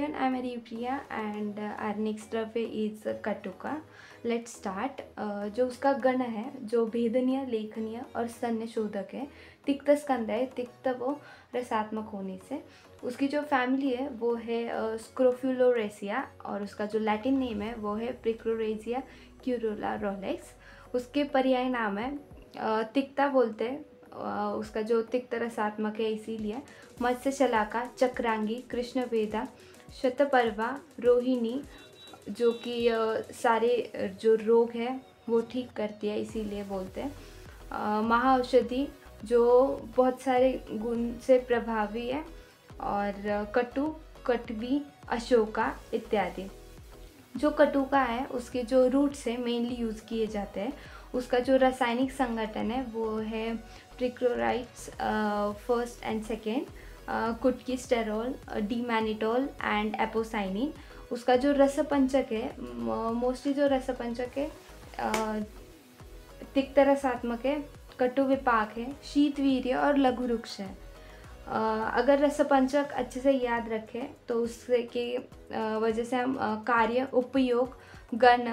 everyone, I'm Aripriya and our next द्रव्य is कटुका. Let's start. जो उसका गण है, जो भेदनीय, लेखनीय और संशोधक है, तिक्त स्कंद है. तिक्त वो रसात्मक होने से. उसकी जो फैमिली है वो है स्क्रोफुलोरेसिया और उसका जो लैटिन नेम है वो है प्रिक्रोरेजिया क्यूरोला रोलेक्स. उसके पर्याय नाम है तिक्ता बोलते हैं. उसका जो तिक्त रसात्मक है इसीलिए. मत्स्य शलाका, चक्रांगी, कृष्णवेदा, शतपर्वा, रोहिणी जो कि सारे जो रोग है वो ठीक करती है इसीलिए बोलते हैं. महाऔषधि जो बहुत सारे गुण से प्रभावी है. और कटु, कटवी, अशोका इत्यादि. जो कटुका है उसके जो रूट्स है मेनली यूज़ किए जाते हैं. उसका जो रासायनिक संगठन है वो है ट्रिक्लोराइड्स फर्स्ट एंड सेकेंड, कुटकी स्टेरॉल, डीमैनिटोल एंड एपोसाइनिन. उसका जो रसपंचक है मोस्टली जो रसपंचक है तिक्त रसात्मक है, कटु विपाक है, शीतवीर्य और लघु रुक्ष है. अगर रसपंचक अच्छे से याद रखें तो उससे के वजह से हम कार्य, उपयोग, गण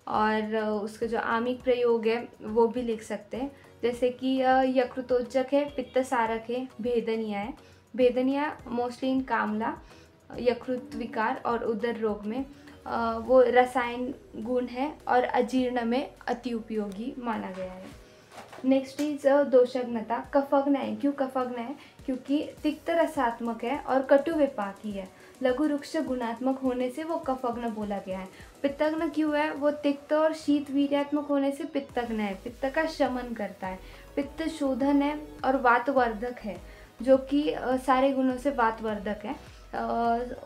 और उसके जो आमिक प्रयोग है वो भी लिख सकते हैं. जैसे कि यकृतोज्जक है, पित्त सारक है, भेदनीय है. भेदनीय मोस्टली इन कामला, यकृत विकार और उदर रोग में वो रसायन गुण है और अजीर्ण में अति उपयोगी माना गया है. Next is दोषग्नता. कफग्न है. क्यों कफग्न है? क्योंकि तिक्त रसात्मक है और कटु विपाकी है. लघु रुक्ष गुणात्मक होने से वो कफग्न बोला गया है. पित्तग्न क्यों है? वो तिक्त और शीत वीर्यात्मक होने से पित्तग्न है. पित्त का शमन करता है. पित्त शोधन है और वातवर्धक है जो कि सारे गुणों से वातवर्धक है.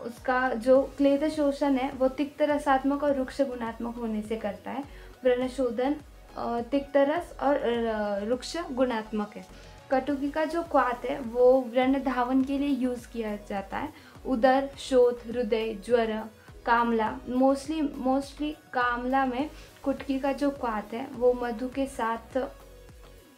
उसका जो क्लेद शोषण है वो तिक्त रसात्मक और रुक्ष गुणात्मक होने से करता है. व्रण शोधन तिक्त रस और रुक्ष गुणात्मक है. कटुकी का जो क्वाथ है वो व्रण धावन के लिए यूज़ किया जाता है. उदर, शोथ, हृदय, ज्वर, कामला, मोस्टली कामला में कुटकी का जो क्वाथ है वो मधु के साथ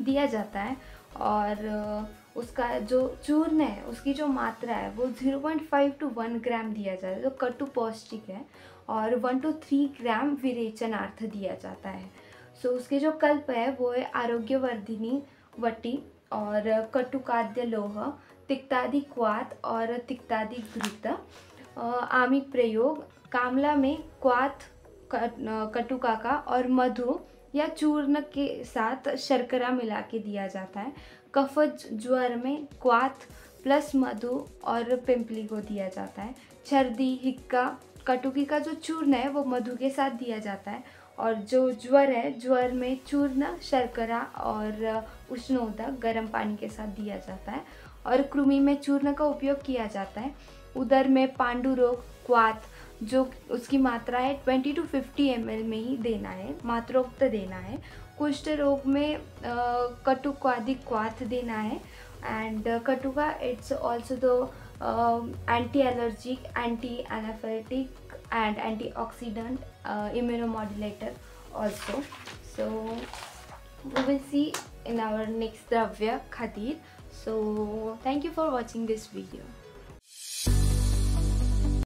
दिया जाता है. और उसका जो चूर्ण है उसकी जो मात्रा है वो 0.5 to 1 ग्राम दिया जाता है जो कटु पौष्टिक है. और 1 to 3 ग्राम विरेचनार्थ दिया जाता है. सो उसके जो कल्प है वो है आरोग्यवर्धिनी वटी और कटुकाद्य लोह, तिक्तादि क्वाथ और तिक्तादि घृत. आमिक प्रयोग कामला में क्वाथ, कटुका का और मधु या चूर्ण के साथ शर्करा मिला के दिया जाता है. कफज ज्वर में क्वाथ प्लस मधु और पिंपली को दिया जाता है. छर्दी, हिक्का, कटुकी का जो चूर्ण है वो मधु के साथ दिया जाता है. और जो ज्वर है, ज्वर में चूर्ण, शर्करा और उष्णोदक गर्म पानी के साथ दिया जाता है. और कृमि में चूर्ण का उपयोग किया जाता है. उदर में पांडु रोग, क्वाथ जो उसकी मात्रा है 20 to 50 ml में ही देना है, मात्रोक्त देना है. कुष्ठ रोग में कटुकादि क्वाथ देना है. एंड कटुका it's also the anti allergic, anti anaphylactic and antioxidant, immunomodulator also. So we will see in our next dravya Khadir. So thank you for watching this video.